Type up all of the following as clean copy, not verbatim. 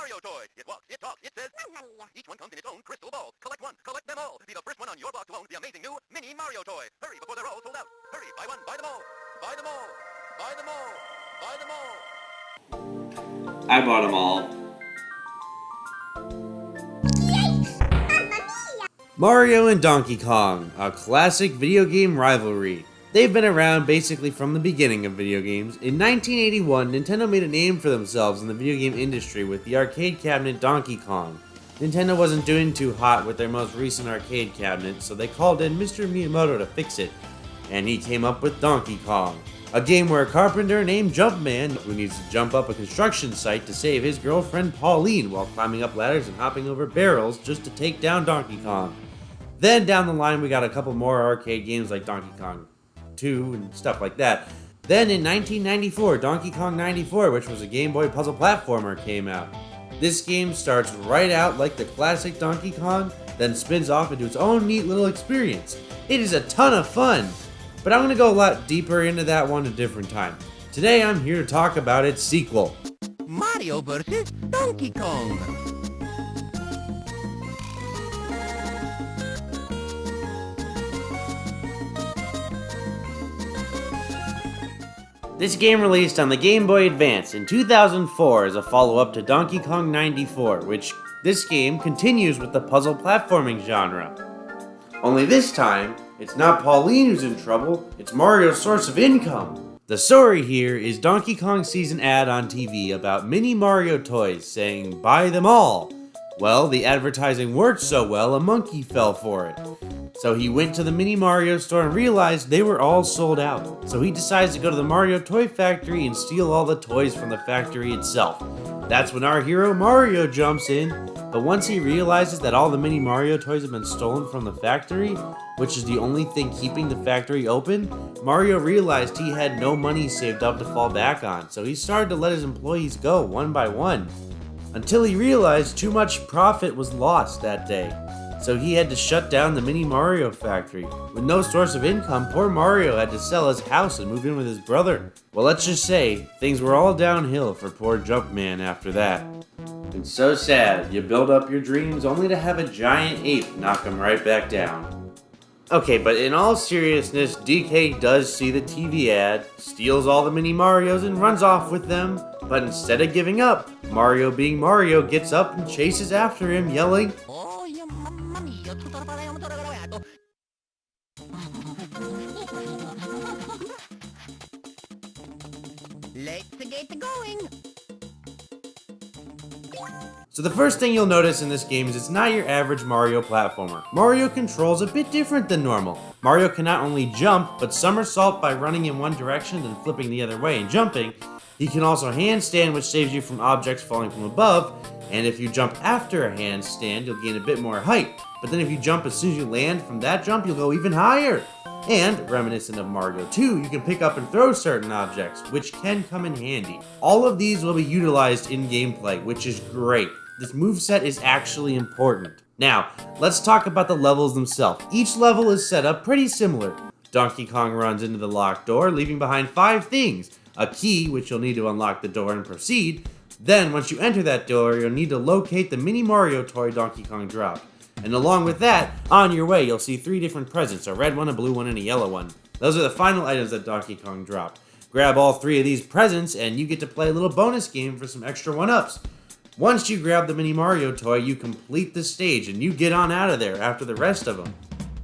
Mario toy. It walks, it talks, it says... Mamma mia. Each one comes in its own crystal ball. Collect one, collect them all. Be the first one on your block to own the amazing new mini Mario toy. Hurry before they're all sold out. Hurry, buy one, buy them all. Buy them all. Buy them all. Buy them all. I bought them all. Mario and Donkey Kong, a classic video game rivalry. They've been around basically from the beginning of video games. In 1981, Nintendo made a name for themselves in the video game industry with the arcade cabinet Donkey Kong. Nintendo wasn't doing too hot with their most recent arcade cabinet, so they called in Mr. Miyamoto to fix it. And he came up with Donkey Kong, a game where a carpenter named Jumpman, who needs to jump up a construction site to save his girlfriend Pauline while climbing up ladders and hopping over barrels just to take down Donkey Kong. Then down the line we got a couple more arcade games like Donkey Kong 2 and stuff like that. Then in 1994, Donkey Kong 94, which was a Game Boy puzzle platformer, came out. This game starts right out like the classic Donkey Kong, then spins off into its own neat little experience. It is a ton of fun, but I'm going to go a lot deeper into that one a different time. Today I'm here to talk about its sequel, Mario vs. Donkey Kong. This game released on the Game Boy Advance in 2004 as a follow-up to Donkey Kong 94, which this game continues with the puzzle platforming genre. Only this time, it's not Pauline who's in trouble, it's Mario's source of income. The story here is Donkey Kong sees an ad on TV about mini Mario toys saying, "Buy them all." Well, the advertising worked so well, a monkey fell for it. So he went to the Mini Mario store and realized they were all sold out. So he decides to go to the Mario toy factory and steal all the toys from the factory itself. That's when our hero Mario jumps in, but once he realizes that all the Mini Mario toys have been stolen from the factory, which is the only thing keeping the factory open, Mario realized he had no money saved up to fall back on. So he started to let his employees go one by one, until he realized too much profit was lost that day. So he had to shut down the Mini Mario factory. With no source of income, poor Mario had to sell his house and move in with his brother. Well, let's just say, things were all downhill for poor Jumpman after that. It's so sad, you build up your dreams only to have a giant ape knock them right back down. Okay, but in all seriousness, DK does see the TV ad, steals all the Mini Marios and runs off with them. But instead of giving up, Mario being Mario gets up and chases after him, yelling, Oh, yeah, mamma mia. Let's get going. So the first thing you'll notice in this game is it's not your average Mario platformer. Mario controls a bit different than normal. Mario can not only jump, but somersault by running in one direction and flipping the other way and jumping. He can also handstand, which saves you from objects falling from above, and if you jump after a handstand, you'll gain a bit more height. But then if you jump as soon as you land from that jump, you'll go even higher. And, reminiscent of Mario 2, you can pick up and throw certain objects, which can come in handy. All of these will be utilized in gameplay, which is great. This moveset is actually important. Now, let's talk about the levels themselves. Each level is set up pretty similar. Donkey Kong runs into the locked door, leaving behind 5 things. A key, which you'll need to unlock the door and proceed. Then, once you enter that door, you'll need to locate the Mini Mario toy Donkey Kong dropped. And along with that, on your way, you'll see 3 different presents, a red one, a blue one, and a yellow one. Those are the final items that Donkey Kong dropped. Grab all 3 of these presents, and you get to play a little bonus game for some extra 1-ups. Once you grab the Mini Mario toy, you complete the stage, and you get on out of there after the rest of them.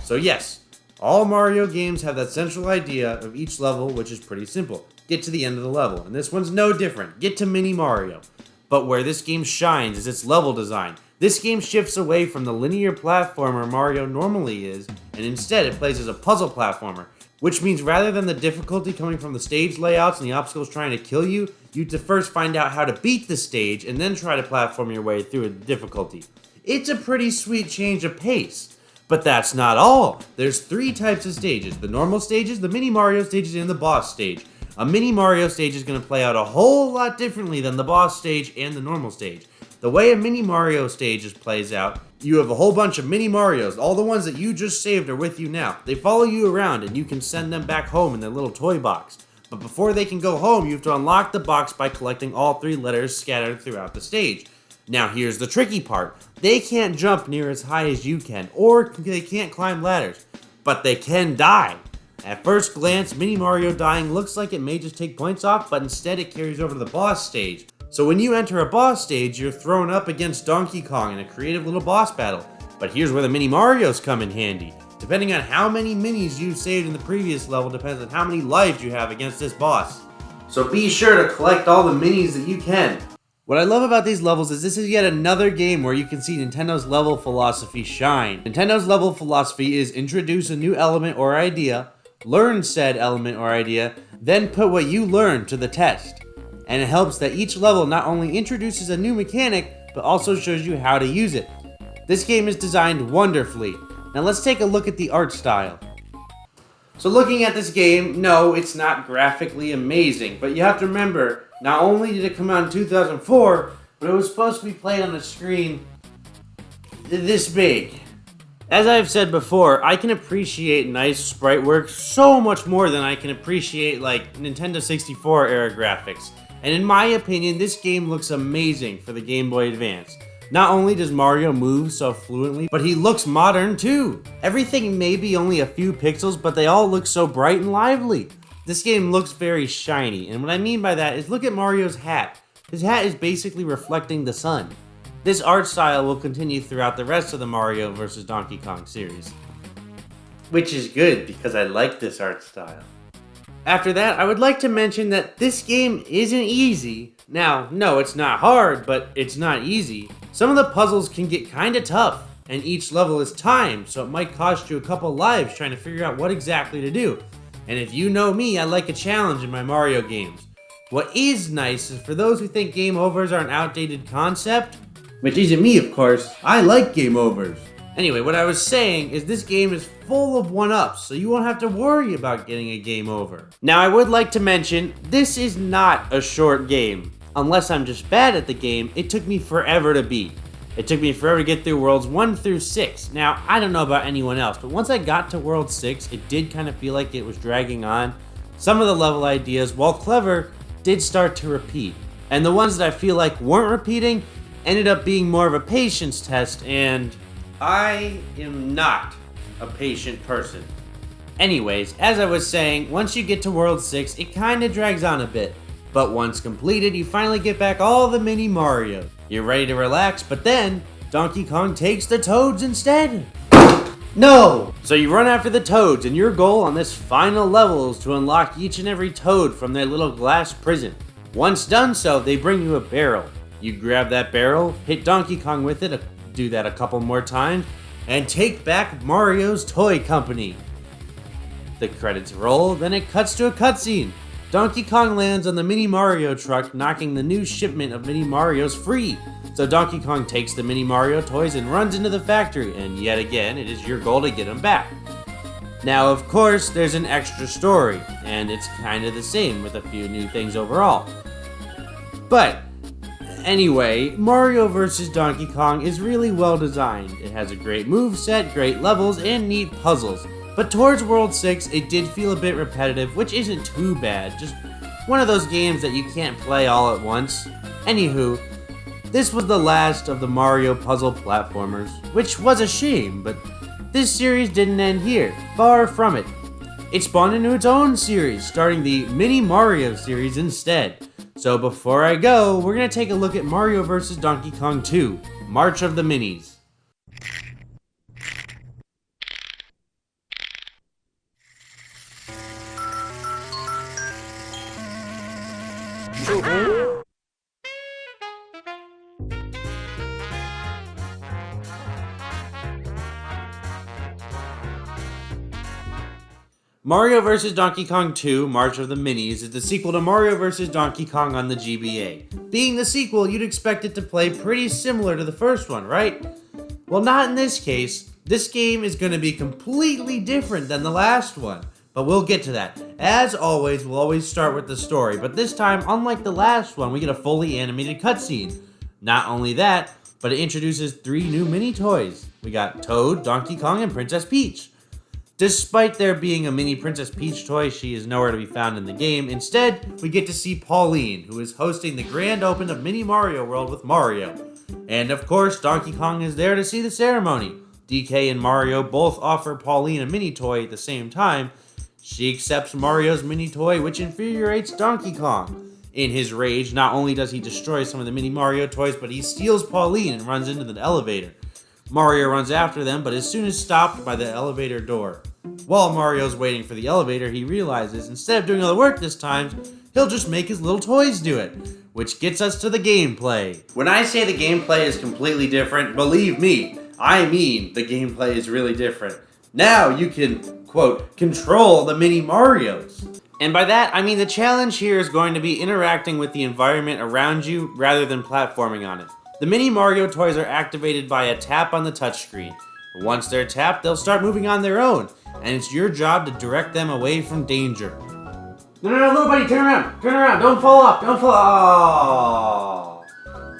So yes, all Mario games have that central idea of each level, which is pretty simple. Get to the end of the level, and this one's no different. Get to Mini Mario. But where this game shines is its level design. This game shifts away from the linear platformer Mario normally is, and instead it plays as a puzzle platformer, which means rather than the difficulty coming from the stage layouts and the obstacles trying to kill you, you have to first find out how to beat the stage and then try to platform your way through the difficulty. It's a pretty sweet change of pace. But that's not all. There's 3 types of stages: the normal stages, the Mini Mario stages, and the boss stage. A Mini Mario stage is going to play out a whole lot differently than the boss stage and the normal stage. The way a Mini Mario stage plays out, you have a whole bunch of Mini Marios. All the ones that you just saved are with you now. They follow you around and you can send them back home in their little toy box. But before they can go home, you have to unlock the box by collecting all 3 letters scattered throughout the stage. Now here's the tricky part. They can't jump near as high as you can, or they can't climb ladders, but they can die. At first glance, Mini Mario dying looks like it may just take points off, but instead it carries over to the boss stage. So when you enter a boss stage, you're thrown up against Donkey Kong in a creative little boss battle. But here's where the Mini Marios come in handy. Depending on how many minis you've saved in the previous level depends on how many lives you have against this boss. So be sure to collect all the minis that you can. What I love about these levels is this is yet another game where you can see Nintendo's level philosophy shine. Nintendo's level philosophy is introduce a new element or idea, learn said element or idea, then put what you learned to the test. And it helps that each level not only introduces a new mechanic, but also shows you how to use it. This game is designed wonderfully. Now let's take a look at the art style. So looking at this game, no, it's not graphically amazing, but you have to remember, not only did it come out in 2004, but it was supposed to be played on a screen this big. As I've said before, I can appreciate nice sprite work so much more than I can appreciate like Nintendo 64 era graphics. And in my opinion, this game looks amazing for the Game Boy Advance. Not only does Mario move so fluently, but he looks modern too. Everything may be only a few pixels, but they all look so bright and lively. This game looks very shiny, and what I mean by that is look at Mario's hat. His hat is basically reflecting the sun. This art style will continue throughout the rest of the Mario vs. Donkey Kong series. Which is good, because I like this art style. After that, I would like to mention that this game isn't easy. Now, no, it's not hard, but it's not easy. Some of the puzzles can get kinda tough, and each level is timed, so it might cost you a couple lives trying to figure out what exactly to do. And if you know me, I like a challenge in my Mario games. What is nice is for those who think game overs are an outdated concept, which isn't me of course, I like game overs. Anyway, what I was saying is this game is full of one-ups, so you won't have to worry about getting a game over. Now I would like to mention, this is not a short game. Unless I'm just bad at the game, it took me forever to beat. It took me forever to get through Worlds 1 through 6. Now, I don't know about anyone else, but once I got to World 6, it did kind of feel like it was dragging on. Some of the level ideas, while clever, did start to repeat. And the ones that I feel like weren't repeating ended up being more of a patience test, and I am not a patient person. Anyways, as I was saying, once you get to World 6, it kinda drags on a bit. But once completed, you finally get back all the Mini Mario. You're ready to relax, but then Donkey Kong takes the Toads instead. No! So you run after the Toads, and your goal on this final level is to unlock each and every Toad from their little glass prison. Once done so, they bring you a barrel. You grab that barrel, hit Donkey Kong with it, do that a couple more times, and take back Mario's Toy Company. The credits roll, then it cuts to a cutscene. Donkey Kong lands on the Mini Mario truck, knocking the new shipment of Mini Marios free. So Donkey Kong takes the Mini Mario toys and runs into the factory, and yet again, it is your goal to get them back. Now, of course, there's an extra story, and it's kind of the same with a few new things overall. But anyway, Mario vs. Donkey Kong is really well designed. It has a great moveset, great levels, and neat puzzles. But towards World 6, it did feel a bit repetitive, which isn't too bad. Just one of those games that you can't play all at once. Anywho, this was the last of the Mario puzzle platformers, which was a shame, but this series didn't end here. Far from it. It spawned into its own series, starting the Mini Mario series instead. So before I go, we're going to take a look at Mario vs. Donkey Kong 2, March of the Minis. Mario vs. Donkey Kong 2, March of the Minis is the sequel to Mario vs. Donkey Kong on the GBA. Being the sequel, you'd expect it to play pretty similar to the first one, right? Well, not in this case. This game is going to be completely different than the last one, but we'll get to that. As always, we'll always start with the story, but this time, unlike the last one, we get a fully animated cutscene. Not only that, but it introduces 3 new mini toys. We got Toad, Donkey Kong, and Princess Peach. Despite there being a mini Princess Peach toy, she is nowhere to be found in the game. Instead, we get to see Pauline, who is hosting the grand open of Mini Mario World with Mario. And of course, Donkey Kong is there to see the ceremony. DK and Mario both offer Pauline a mini toy at the same time. She accepts Mario's mini toy, which infuriates Donkey Kong. In his rage, not only does he destroy some of the mini Mario toys, but he steals Pauline and runs into the elevator. Mario runs after them, but is soon as stopped by the elevator door. While Mario's waiting for the elevator, he realizes instead of doing all the work this time, he'll just make his little toys do it. Which gets us to the gameplay. When I say the gameplay is completely different, believe me, I mean the gameplay is really different. Now you can, quote, control the mini Marios. And by that, I mean the challenge here is going to be interacting with the environment around you rather than platforming on it. The mini Mario toys are activated by a tap on the touchscreen. Once they're tapped, they'll start moving on their own, and it's your job to direct them away from danger. No, little buddy, turn around, don't fall off.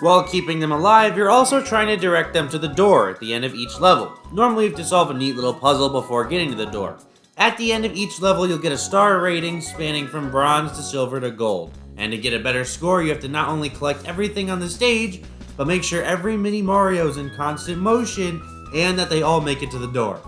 While keeping them alive, you're also trying to direct them to the door at the end of each level. Normally you have to solve a neat little puzzle before getting to the door. At the end of each level, you'll get a star rating spanning from bronze to silver to gold. And to get a better score, you have to not only collect everything on the stage, but make sure every mini Mario is in constant motion and that they all make it to the door.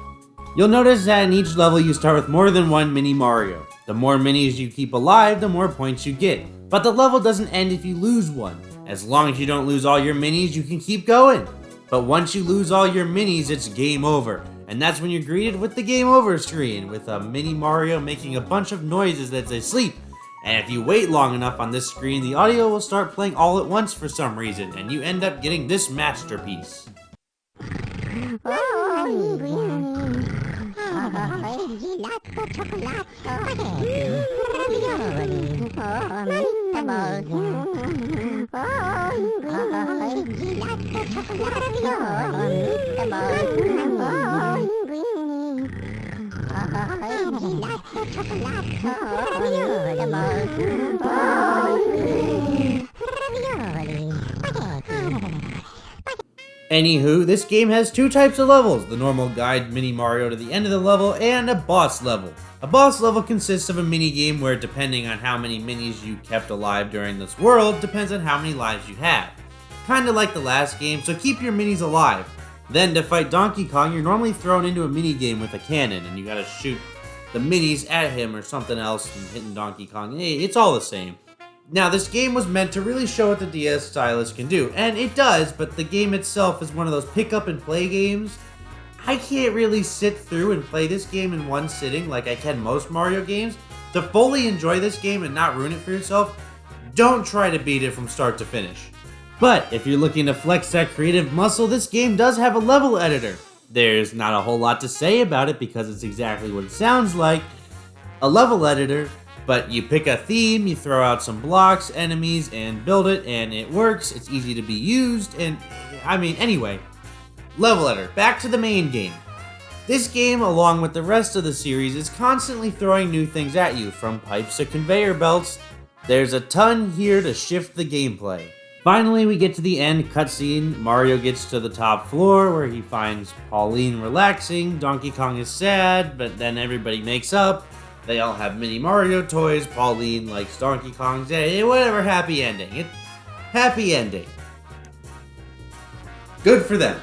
You'll notice that in each level you start with more than one mini Mario. The more minis you keep alive, the more points you get. But the level doesn't end if you lose one. As long as you don't lose all your minis, you can keep going. But once you lose all your minis, it's game over. And that's when you're greeted with the game over screen, with a mini Mario making a bunch of noises as they sleep. And if you wait long enough on this screen, the audio will start playing all at once for some reason, and you end up getting this masterpiece. Anywho, this game has two types of levels, the normal guide mini Mario to the end of the level and a boss level. A boss level consists of a mini game where depending on how many minis you kept alive during this world depends on how many lives you have. Kinda like the last game, so keep your minis alive. Then to fight Donkey Kong, you're normally thrown into a mini game with a cannon and you gotta shoot the minis at him or something else and hitting Donkey Kong. Hey, it's all the same. Now, this game was meant to really show what the DS stylus can do, and it does, but the game itself is one of those pick up and play games. I can't really sit through and play this game in one sitting like I can most Mario games. To fully enjoy this game and not ruin it for yourself, don't try to beat it from start to finish. But if you're looking to flex that creative muscle, this game does have a level editor. There's not a whole lot to say about it because it's exactly what it sounds like, a level editor. But you pick a theme, you throw out some blocks, enemies, and build it, and it works. It's easy to be used, and anyway. Level editor, back to the main game. This game, along with the rest of the series, is constantly throwing new things at you, from pipes to conveyor belts. There's a ton here to shift the gameplay. Finally, we get to the end cutscene. Mario gets to the top floor where he finds Pauline relaxing. Donkey Kong is sad, but then everybody makes up. They all have mini Mario toys. Pauline likes Donkey Kong's. Whatever, happy ending. Happy ending. Good for them.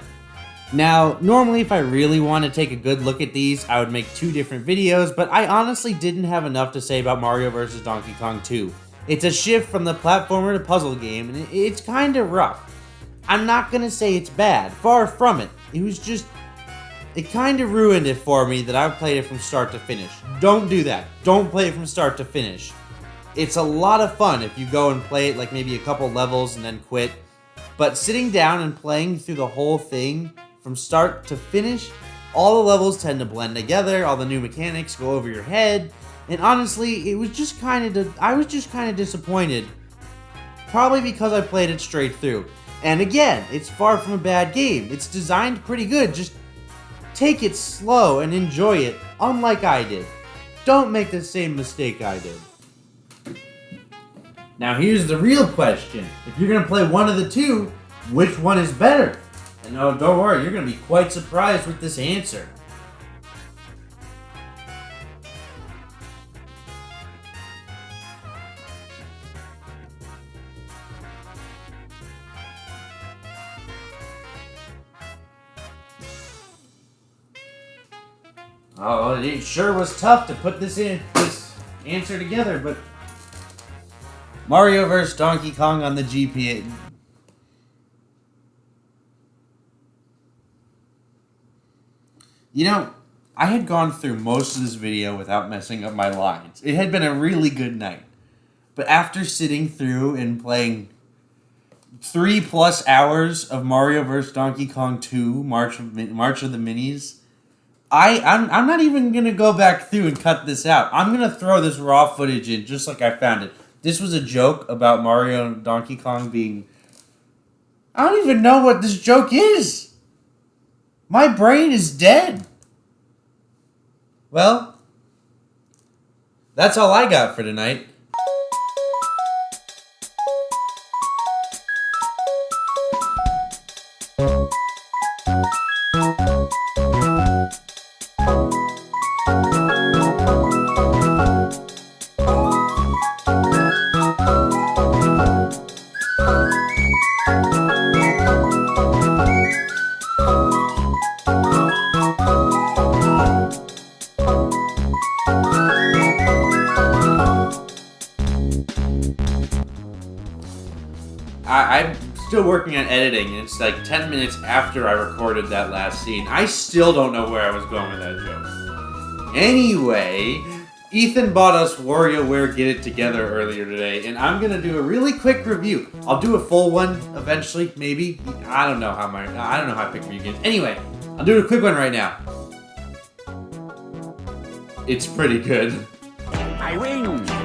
Now, normally if I really want to take a good look at these, I would make two different videos, but I honestly didn't have enough to say about Mario vs. Donkey Kong 2. It's a shift from the platformer to puzzle game, and it's kinda rough. I'm not gonna say it's bad, far from it. It kind of ruined it for me that I've played it from start to finish. Don't do that. Don't play it from start to finish. It's a lot of fun if you go and play it like maybe a couple levels and then quit. But sitting down and playing through the whole thing from start to finish, all the levels tend to blend together, all the new mechanics go over your head, and honestly, I was just kind of disappointed. Probably because I played it straight through. And again, it's far from a bad game. It's designed pretty good, just take it slow and enjoy it, unlike I did. Don't make the same mistake I did. Now here's the real question. If you're gonna play one of the two, which one is better? And no, don't worry, you're gonna be quite surprised with this answer. Oh, it sure was tough to put this answer together, but Mario vs. Donkey Kong on the GPA. You know, I had gone through most of this video without messing up my lines. It had been a really good night. But after sitting through and playing 3+ hours of Mario vs. Donkey Kong 2, March of the Minis, I'm not even going to go back through and cut this out. I'm going to throw this raw footage in just like I found it. This was a joke about Mario and Donkey Kong being... I don't even know what this joke is. My brain is dead. Well, that's all I got for tonight. I'm still working on editing, and it's like 10 minutes after I recorded that last scene. I still don't know where I was going with that joke. Anyway, Ethan bought us WarioWare Get It Together earlier today, and I'm gonna do a really quick review. I'll do a full one eventually, maybe. I don't know how I pick review games. Anyway, I'll do a quick one right now. It's pretty good. I win!